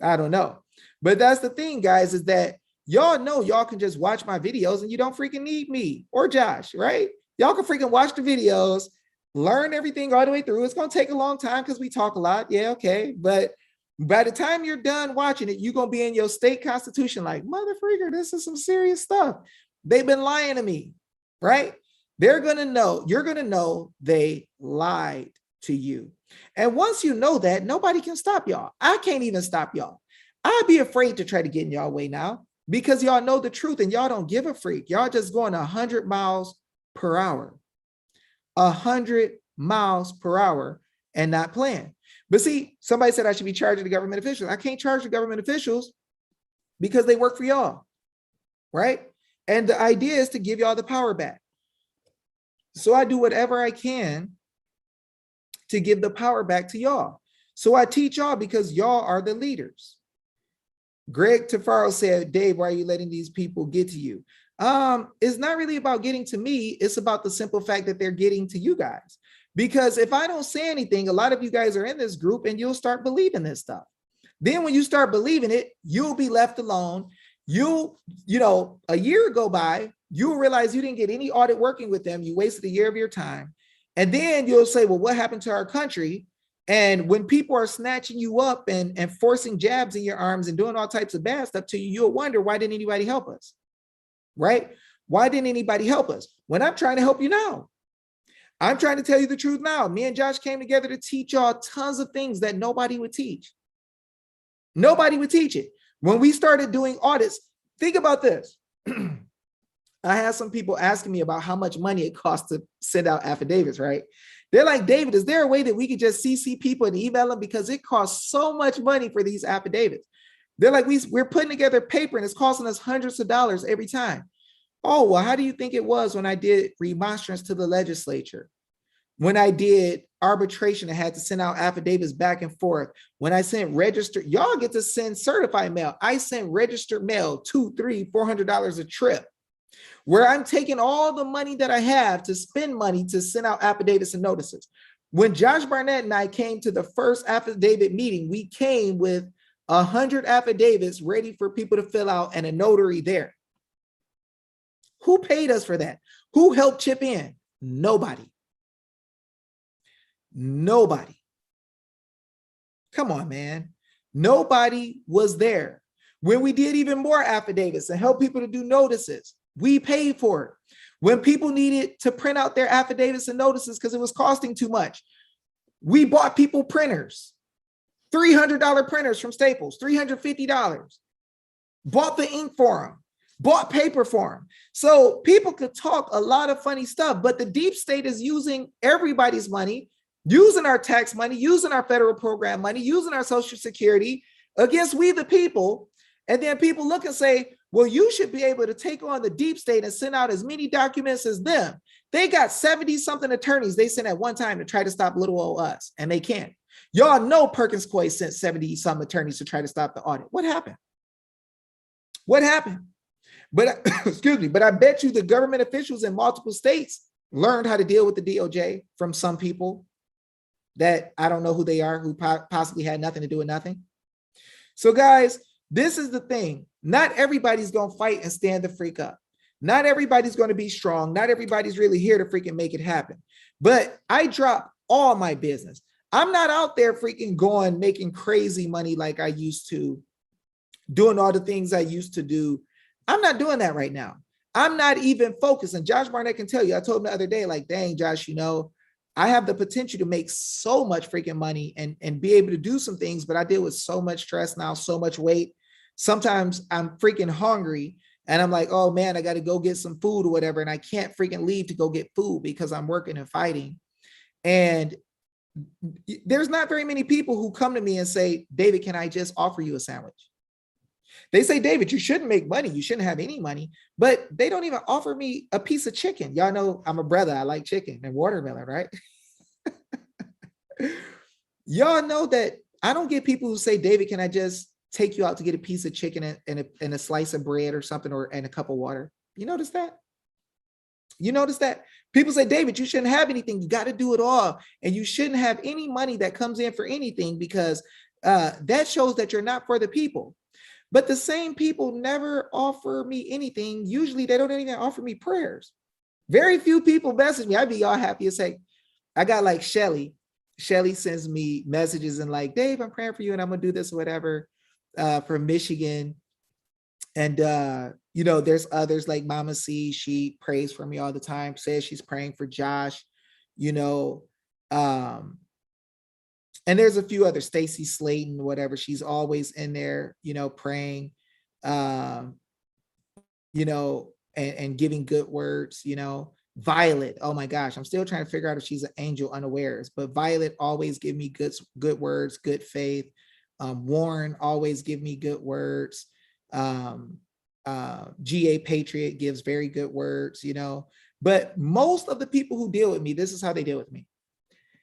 I don't know. But that's the thing, guys, is that y'all know y'all can just watch my videos and you don't freaking need me or Josh, right? Y'all can freaking watch the videos, learn everything all the way through. It's going to take a long time because we talk a lot. Yeah, okay. But by the time you're done watching it, you're going to be in your state constitution like, mother freaker, this is some serious stuff. They've been lying to me, right? They're going to know, you're going to know they lied to you. And once you know that, nobody can stop y'all. I can't even stop y'all. I'd be afraid to try to get in y'all way now because y'all know the truth and y'all don't give a freak. Y'all just going 100 miles per hour, 100 miles per hour and not playing. But see, somebody said I should be charging the government officials. I can't charge the government officials because they work for y'all, right? And the idea is to give y'all the power back. So I do whatever I can to give the power back to y'all. So I teach y'all because y'all are the leaders. Greg Tafaro said, Dave, why are you letting these people get to you? It's not really about getting to me. It's about the simple fact that they're getting to you guys. Because if I don't say anything, a lot of you guys are in this group and you'll start believing this stuff. Then when you start believing it, you'll be left alone. You know, a year go by, You'll realize you didn't get any audit working with them. You wasted a year of your time. And then you'll say, well, what happened to our country? And when people are snatching you up and forcing jabs in your arms and doing all types of bad stuff to you, you'll wonder, why didn't anybody help us? Right? Why didn't anybody help us? When I'm trying to help you now. I'm trying to tell you the truth now. Me and Josh came together to teach y'all tons of things that nobody would teach. Nobody would teach it. When we started doing audits, think about this. I had some people asking me about how much money it costs to send out affidavits, right? They're like, David, is there a way that we could just CC people and email them? Because it costs so much money for these affidavits. They're like, we're putting together paper and it's costing us hundreds of dollars every time. Oh, well, how do you think it was when I did remonstrance to the legislature? When I did arbitration, I had to send out affidavits back and forth. When I sent registered, y'all get to send certified mail. I sent registered mail, $200, $300, $400 a trip, where I'm taking all the money that I have to spend money to send out affidavits and notices. When Josh Barnett and I came to the first affidavit meeting, we came with 100 affidavits ready for people to fill out and a notary there. Who paid us for that? Who helped chip in? Nobody. Nobody. Come on, man. Nobody was there. When we did even more affidavits and helped people to do notices, we paid for it. When people needed to print out their affidavits and notices because it was costing too much, we bought people printers, $300 printers from Staples, $350, bought the ink for them, bought paper for them. So people could talk a lot of funny stuff, but the deep state is using everybody's money, using our tax money, using our federal program money, using our Social Security against we the people. And then people look and say, well, you should be able to take on the deep state and send out as many documents as them. They got 70 something attorneys they sent at one time to try to stop little old us, and they can't. Y'all know Perkins Coie sent 70 some attorneys to try to stop the audit. What happened? What happened? But excuse me, but I bet you the government officials in multiple states learned how to deal with the DOJ from some people that I don't know who they are, who possibly had nothing to do with nothing. So guys, this is the thing. Not everybody's going to fight and stand the freak up. Not everybody's going to be strong. Not everybody's really here to freaking make it happen. But I drop all my business. I'm not out there freaking going, making crazy money like I used to, doing all the things I used to do. I'm not doing that right now. I'm not even focused. And Josh Barnett can tell you, I told him the other day, like, dang, Josh, you know, I have the potential to make so much freaking money and be able to do some things, but I deal with so much stress now, so much weight. Sometimes I'm freaking hungry and I'm like, oh man, I got to go get some food or whatever. And I can't freaking leave to go get food because I'm working and fighting. And there's not very many people who come to me and say, David, can I just offer you a sandwich? They say, David, you shouldn't make money. You shouldn't have any money, but they don't even offer me a piece of chicken. Y'all know I'm a brother. I like chicken and watermelon, right? Y'all know that I don't get people who say, David, can I just take you out to get a piece of chicken and a slice of bread or something, and a cup of water? You notice that? You notice that? People say, David, you shouldn't have anything. You got to do it all. And you shouldn't have any money that comes in for anything because that shows that you're not for the people. But the same people never offer me anything. Usually they don't even offer me prayers. Very few people message me. I'd be all happy to say, I got like Shelly. Shelly sends me messages and like, Dave, I'm praying for you and I'm going to do this or whatever from Michigan. And, you know, there's others like Mama C. She prays for me all the time, says she's praying for Josh, you know. And there's a few other, Stacy Slayton, whatever. She's always in there, you know, praying, you know, and giving good words, you know. Violet, oh my gosh, I'm still trying to figure out if she's an angel unawares, but Violet always give me good words, good faith. Warren always give me good words. GA Patriot gives very good words, you know. But most of the people who deal with me, this is how they deal with me.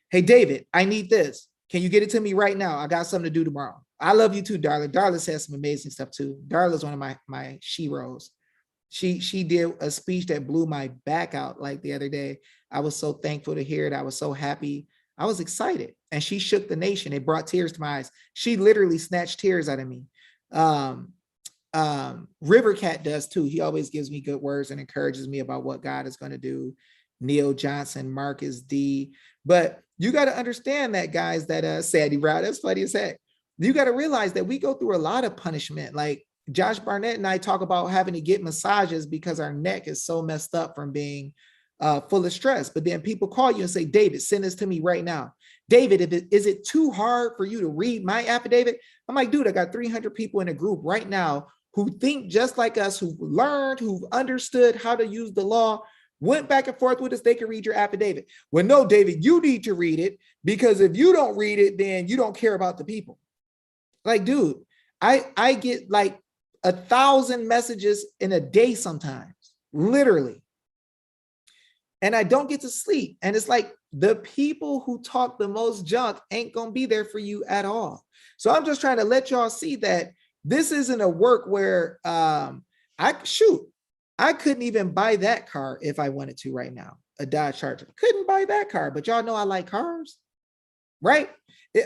Hey, David, I need this. Can you get it to me right now? I got something to do tomorrow. I love you too, Darla. Darla says some amazing stuff too. Darla's one of my sheroes. She did a speech that blew my back out like the other day. I was so thankful to hear it. I was so happy. I was excited. And she shook the nation. It brought tears to my eyes. She literally snatched tears out of me. River Cat does too. He always gives me good words and encourages me about what God is going to do. Neil Johnson, Marcus D. But you got to understand that, guys, that Sandy Brown, that's funny as heck. You got to realize that we go through a lot of punishment. Like Josh Barnett and I talk about having to get massages because our neck is so messed up from being full of stress. But then people call you and say, David, send this to me right now. David, is it too hard for you to read my affidavit? I'm like, dude, I got 300 people in a group right now who think just like us, who've learned, who've understood how to use the law, went back and forth with us, they can read your affidavit. Well, no, David, you need to read it, because if you don't read it, then you don't care about the people. Like, dude, I get like 1,000 messages in a day sometimes, literally. And I don't get to sleep. And it's like the people who talk the most junk ain't going to be there for you at all. So I'm just trying to let y'all see that this isn't a work where I couldn't even buy that car if I wanted to right now, a Dodge Charger. Couldn't buy that car, but y'all know I like cars, right?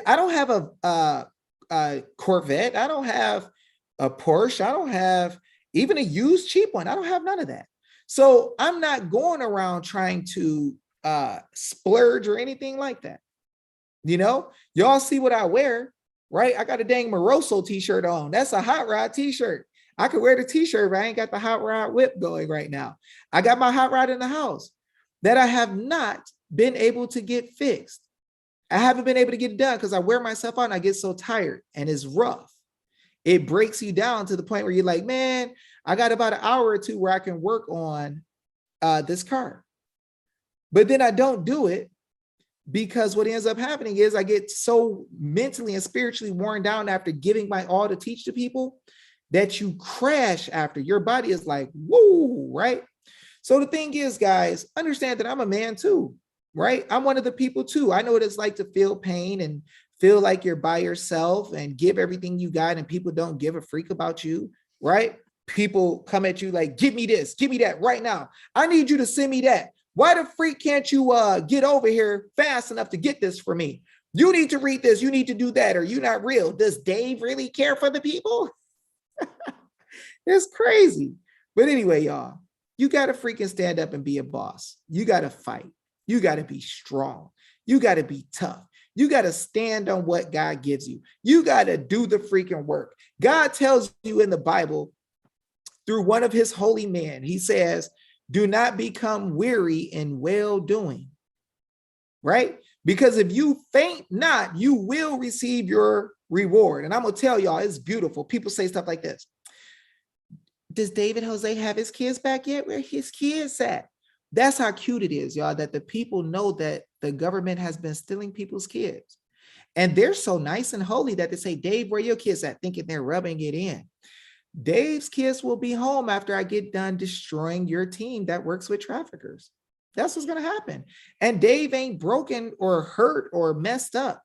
I don't have a Corvette. I don't have a Porsche. I don't have even a used cheap one. I don't have none of that. So I'm not going around trying to splurge or anything like that. You know, y'all see what I wear, right? I got a dang Moroso t-shirt on. That's a hot rod t-shirt. I could wear the t-shirt, but I ain't got the hot rod whip going right now. I got my hot rod in the house that I have not been able to get fixed. I haven't been able to get it done because I wear myself out and I get so tired and it's rough. It breaks you down to the point where you're like, man, I got about an hour or two where I can work on this car. But then I don't do it because what ends up happening is I get so mentally and spiritually worn down after giving my all to teach to people that you crash after. Your body is like, woo, right? So the thing is, guys, understand that I'm a man too, right? I'm one of the people too. I know what it's like to feel pain and feel like you're by yourself and give everything you got and people don't give a freak about you, right? People come at you like, give me this, give me that right now. I need you to send me that. Why the freak can't you get over here fast enough to get this for me? You need to read this. You need to do that. Or you're not real. Does Dave really care for the people? It's crazy. But anyway, y'all, you got to freaking stand up and be a boss. You got to fight. You got to be strong. You got to be tough. You got to stand on what God gives you. You got to do the freaking work. God tells you in the Bible through one of his holy men, he says, do not become weary in well-doing, right? Because if you faint not, you will receive your reward. And I'm going to tell y'all, it's beautiful. People say stuff like this. Does David Jose have his kids back yet? Where his kids at? That's how cute it is, y'all, that the people know that the government has been stealing people's kids. And they're so nice and holy that they say, Dave, where your kids at? Thinking they're rubbing it in. Dave's kids will be home after I get done destroying your team that works with traffickers. That's what's going to happen. And Dave ain't broken or hurt or messed up.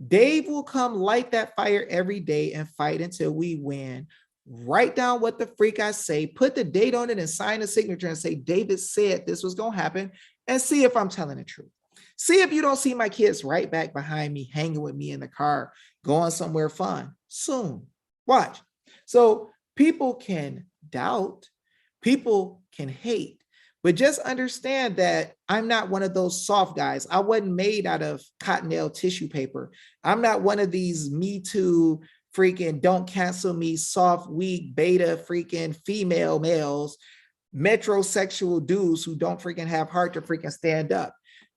Dave will come light that fire every day and fight until we win. Write down what the freak I say, put the date on it and sign a signature and say, David said this was going to happen, and see if I'm telling the truth. See if you don't see my kids right back behind me, hanging with me in the car, going somewhere fun soon. Watch. So people can doubt, people can hate, but just understand that I'm not one of those soft guys. I wasn't made out of cottonelle tissue paper. I'm not one of these Me Too freaking don't cancel me, soft, weak, beta freaking female males, metrosexual dudes who don't freaking have heart to freaking stand up.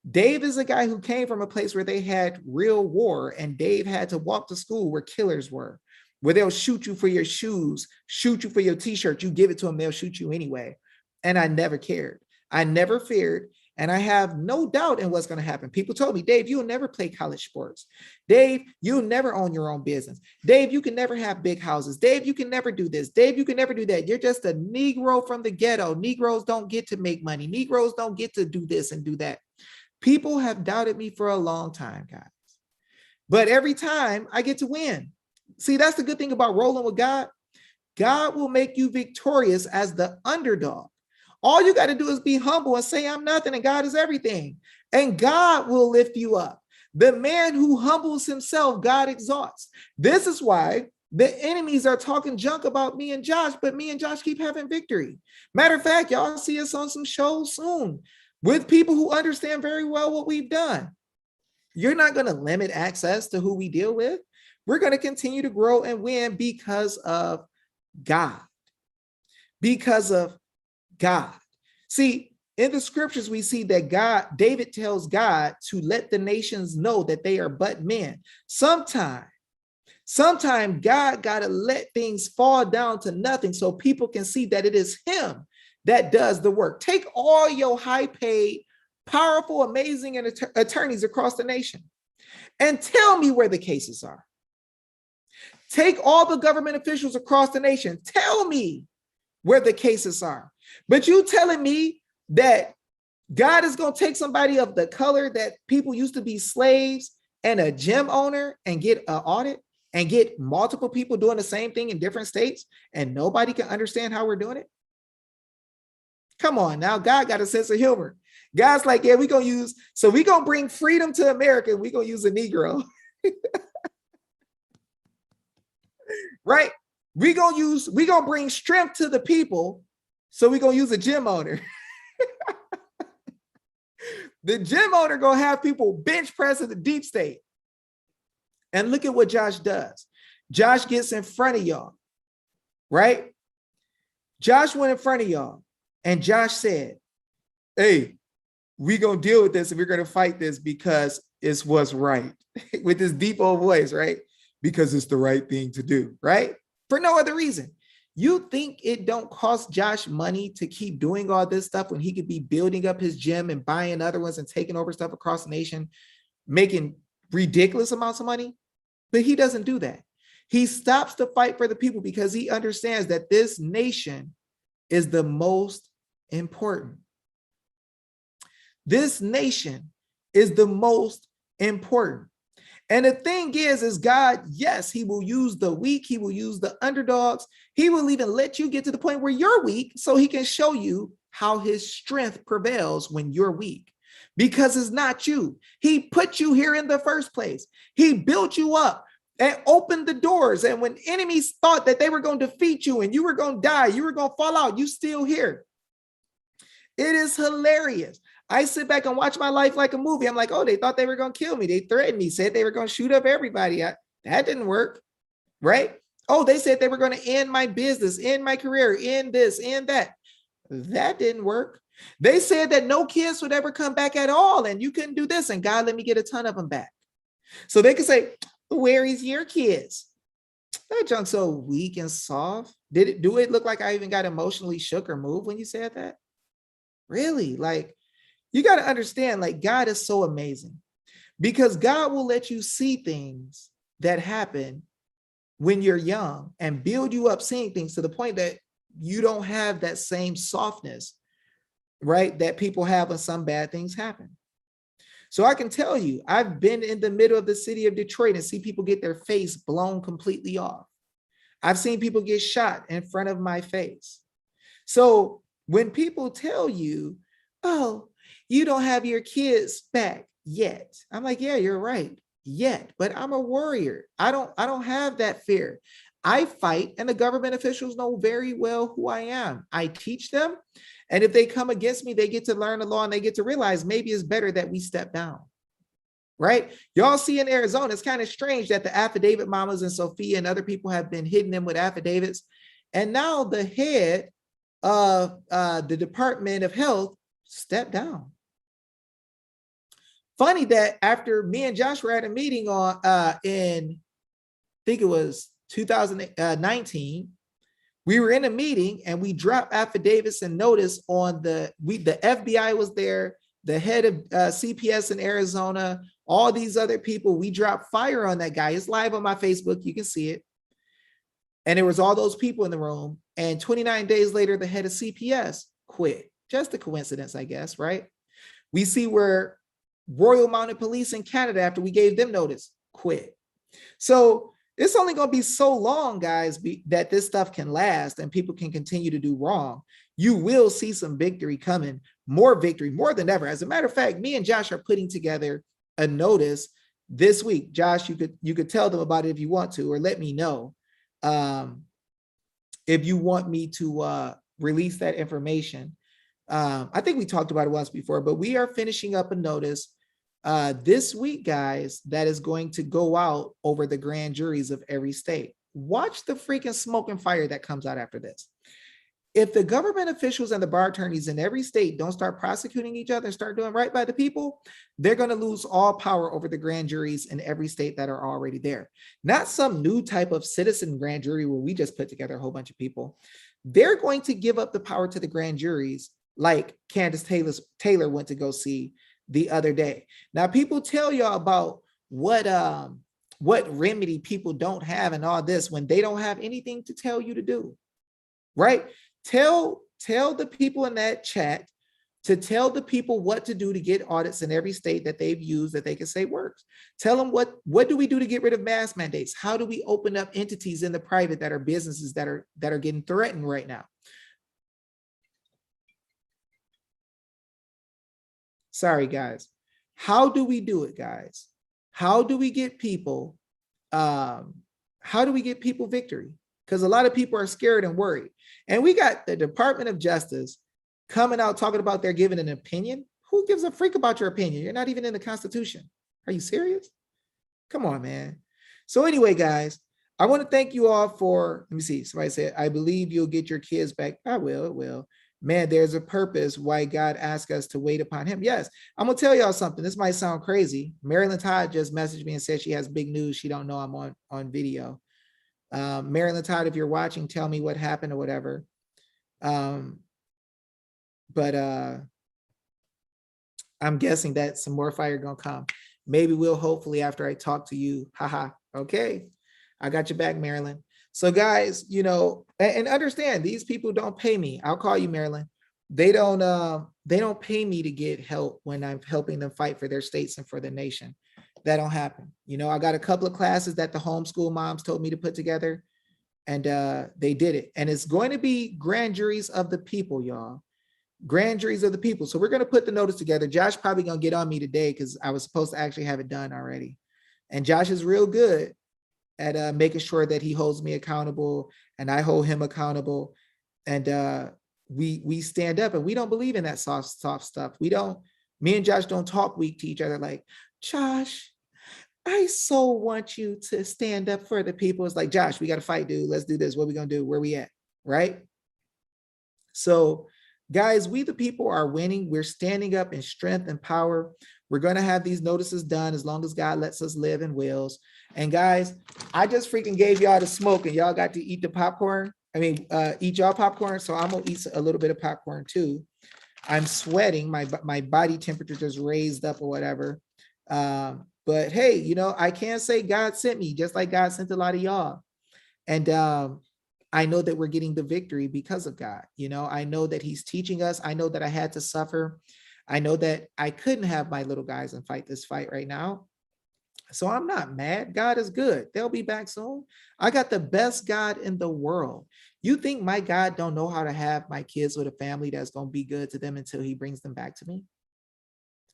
Dave is a guy who came from a place where they had real war, and Dave had to walk to school where killers were, where they'll shoot you for your shoes, shoot you for your t-shirt. You give it to them, they'll shoot you anyway. And I never cared. I never feared. And I have no doubt in what's going to happen. People told me, Dave, you'll never play college sports. Dave, you'll never own your own business. Dave, you can never have big houses. Dave, you can never do this. Dave, you can never do that. You're just a Negro from the ghetto. Negroes don't get to make money. Negroes don't get to do this and do that. People have doubted me for a long time, guys. But every time I get to win. See, that's the good thing about rolling with God. God will make you victorious as the underdog. All you got to do is be humble and say, I'm nothing and God is everything. And God will lift you up. The man who humbles himself, God exalts. This is why The enemies are talking junk about me and Josh, but me and Josh keep having victory. Matter of fact, y'all see us on some shows soon with people who understand very well what we've done. You're not going to limit access to who we deal with. We're going to continue to grow and win because of God. Because of God. See, in the scriptures, we see that David tells God to let the nations know that they are but men. Sometimes God got to let things fall down to nothing so people can see that it is him that does the work. Take all your high paid, powerful, amazing attorneys across the nation and tell me where the cases are. Take all the government officials across the nation. Tell me where the cases are. But you telling me that God is going to take somebody of the color that people used to be slaves and a gym owner and get an audit and get multiple people doing the same thing in different states and nobody can understand how we're doing it? Come on now, God got a sense of humor. God's like, yeah, we're going to bring freedom to America and we're going to use a Negro. Right? We're going to bring strength to the people. So we're going to use a gym owner. The gym owner going to have people bench press in the deep state. And look at what Josh does. Josh gets in front of y'all, right? Josh went in front of y'all and Josh said, hey, we're going to deal with this and we're going to fight this because it's what's right. With this deep old voice, right? Because it's the right thing to do, right? For no other reason. You think it don't cost Josh money to keep doing all this stuff when he could be building up his gym and buying other ones and taking over stuff across the nation, making ridiculous amounts of money? But he doesn't do that. He stops to fight for the people because he understands that this nation is the most important. This nation is the most important. And the thing is God, yes, he will use the weak. He will use the underdogs. He will even let you get to the point where you're weak so he can show you how his strength prevails when you're weak. Because it's not you. He put you here in the first place. He built you up and opened the doors. And when enemies thought that they were going to defeat you and you were going to die, you were going to fall out, you still here. It is hilarious. I sit back and watch my life like a movie. I'm like, oh, they thought they were going to kill me. They threatened me, said they were going to shoot up everybody. That didn't work, right? Oh, they said they were going to end my business, end my career, end this, end that. That didn't work. They said that no kids would ever come back at all and you couldn't do this. And God let me get a ton of them back. So they could say, where is your kids? That junk's so weak and soft. Do it look like I even got emotionally shook or moved when you said that? Really? Like, you got to understand, like, God is so amazing because God will let you see things that happen when you're young and build you up seeing things to the point that you don't have that same softness, right, that people have when some bad things happen. So I can tell you, I've been in the middle of the city of Detroit and see people get their face blown completely off. I've seen people get shot in front of my face. So when people tell you, oh, you don't have your kids back yet. I'm like, yeah, you're right. Yet, but I'm a warrior. I don't have that fear. I fight, and the government officials know very well who I am. I teach them, and if they come against me, they get to learn the law and they get to realize maybe it's better that we step down. Right? Y'all see in Arizona, it's kind of strange that the affidavit mamas and Sophia and other people have been hitting them with affidavits. And now the head of the Department of Health stepped down. Funny that after me and Josh were at a meeting in, I think it was 2019, we were in a meeting and we dropped affidavits and notice on the FBI was there, the head of CPS in Arizona, all these other people. We dropped fire on that guy. It's live on my Facebook. You can see it. And there was all those people in the room. And 29 days later, the head of CPS quit. Just a coincidence, I guess, right? We see where Royal Mounted Police in Canada, after we gave them notice, quit. So it's only going to be so long, guys, that this stuff can last and people can continue to do wrong. You will see some victory coming, more victory, more than ever. As a matter of fact, me and Josh are putting together a notice this week. Josh, you could tell them about it if you want to, or let me know. if you want me to release that information. I think we talked about it once before, but we are finishing up a notice this week, guys, that is going to go out over the grand juries of every state. Watch the freaking smoke and fire that comes out after this. If the government officials and the bar attorneys in every state don't start prosecuting each other and start doing right by the people, they're going to lose all power over the grand juries in every state that are already there. Not some new type of citizen grand jury where we just put together a whole bunch of people. They're going to give up the power to the grand juries like Candace Taylor went to go see the other day. Now, people tell y'all about what remedy people don't have and all this when they don't have anything to tell you to do, right? Tell the people in that chat to tell the people what to do to get audits in every state that they've used that they can say works. Tell them what do we do to get rid of mask mandates? How do we open up entities in the private that are businesses that are getting threatened right now? Sorry, guys. How do we do it, guys? How do we get people victory? Because a lot of people are scared and worried. And we got the Department of Justice coming out talking about they're giving an opinion. Who gives a freak about your opinion? You're not even in the Constitution. Are you serious? Come on, man. So anyway, guys, I want to thank you all for, let me see, somebody said, I believe you'll get your kids back. I will, it will. Man, there's a purpose why God asked us to wait upon him. Yes, I'm going to tell y'all something. This might sound crazy. Marilyn Todd just messaged me and said she has big news. She don't know I'm on video. Marilyn Todd, if you're watching, tell me what happened or whatever. But I'm guessing that some more fire gonna come. Maybe we'll hopefully after I talk to you. Haha. Okay. I got your back, Marilyn. So guys, you know, and understand these people don't pay me. I'll call you, Marilyn. They don't pay me to get help when I'm helping them fight for their states and for the nation. That don't happen. You know, I got a couple of classes that the homeschool moms told me to put together, and they did it. And it's going to be grand juries of the people, y'all. Grand juries of the people. So we're going to put the notice together. Josh probably going to get on me today because I was supposed to actually have it done already. And Josh is real good at making sure that he holds me accountable and I hold him accountable. And we stand up, and we don't believe in that soft stuff. Me and Josh don't talk weak to each other like, Josh, I so want you to stand up for the people. It's like, Josh, we got to fight, dude. Let's do this. What are we going to do? Where we at? Right? So guys, we the people are winning. We're standing up in strength and power. We're going to have these notices done as long as God lets us live and wills. And guys, I just freaking gave y'all the smoke and y'all got to eat the popcorn. I mean, eat y'all popcorn. So I'm going to eat a little bit of popcorn too. I'm sweating. My body temperature just raised up or whatever. But hey, you know, I can't say God sent me, just like God sent a lot of y'all. And I know that we're getting the victory because of God. You know, I know that he's teaching us. I know that I had to suffer. I know that I couldn't have my little guys and fight this fight right now. So I'm not mad. God is good. They'll be back soon. I got the best God in the world. You think my God don't know how to have my kids with a family that's going to be good to them until he brings them back to me?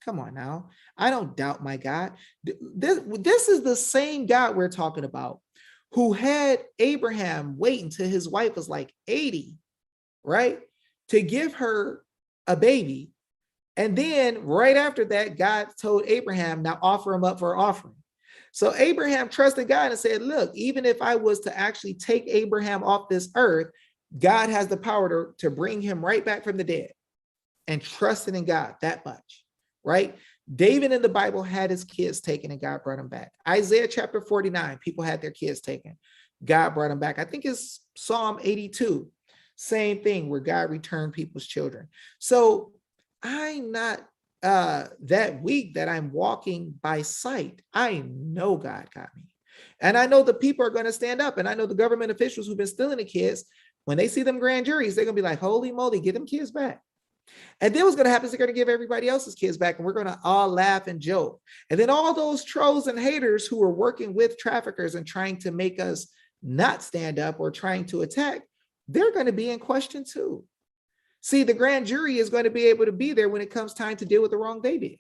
Come on now. I don't doubt my God. This is the same God we're talking about who had Abraham wait until his wife was like 80, right? To give her a baby. And then right after that, God told Abraham, now offer him up for an offering. So Abraham trusted God and said, look, even if I was to actually take Abraham off this earth, God has the power to bring him right back from the dead, and trusting in God that much, right? David in the Bible had his kids taken and God brought him back. Isaiah chapter 49, people had their kids taken. God brought them back. I think it's Psalm 82. Same thing where God returned people's children. So I'm not that weak that I'm walking by sight. I know God got me. And I know the people are going to stand up. And I know the government officials who've been stealing the kids, when they see them grand juries, they're going to be like, holy moly, get them kids back. And then what's going to happen is they're going to give everybody else's kids back, and we're going to all laugh and joke. And then all those trolls and haters who are working with traffickers and trying to make us not stand up or trying to attack, they're going to be in question too. See, the grand jury is going to be able to be there when it comes time to deal with the wrong they did.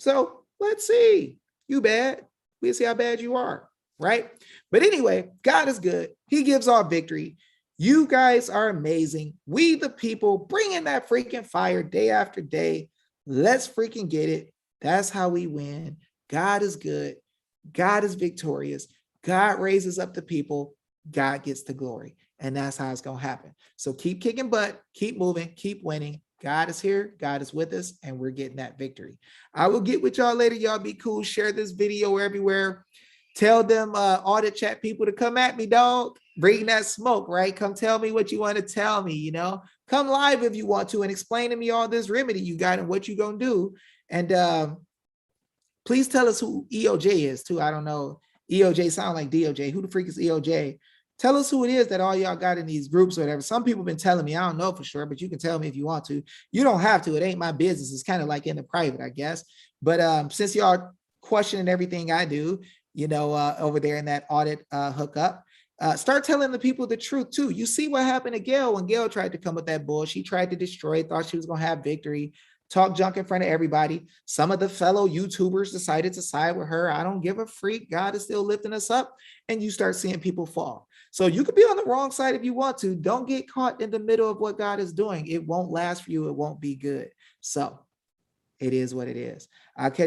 So let's see. You bad. We'll see how bad you are. right? But anyway, God is good. He gives all victory. You guys are amazing. We, the people, bring in that freaking fire day after day. Let's freaking get it. That's how we win. God is good. God is victorious. God raises up the people. God gets the glory. And that's how it's going to happen. So keep kicking butt, keep moving, keep winning. God is here. God is with us, and we're getting that victory. I will get with y'all later. Y'all be cool. Share this video everywhere. Tell them audit chat people to come at me, dog. Bring that smoke, right? Come tell me what you want to tell me, you know. Come live if you want to and explain to me all this remedy you got and what you going to do. And please tell us who EOJ is too. I don't know. EOJ sound like DOJ. Who the freak is EOJ? Tell us who it is that all y'all got in these groups or whatever. Some people have been telling me, I don't know for sure, but you can tell me if you want to. You don't have to. It ain't my business. It's kind of like in the private, I guess. But since y'all questioning everything I do, you know, over there in that audit hookup, start telling the people the truth too. You see what happened to Gail when Gail tried to come with that bull. She tried to destroy, thought she was going to have victory, talk junk in front of everybody. Some of the fellow YouTubers decided to side with her. I don't give a freak. God is still lifting us up. And you start seeing people fall. So you could be on the wrong side if you want to. Don't get caught in the middle of what God is doing. It won't last for you. It won't be good. So it is what it is. I'll catch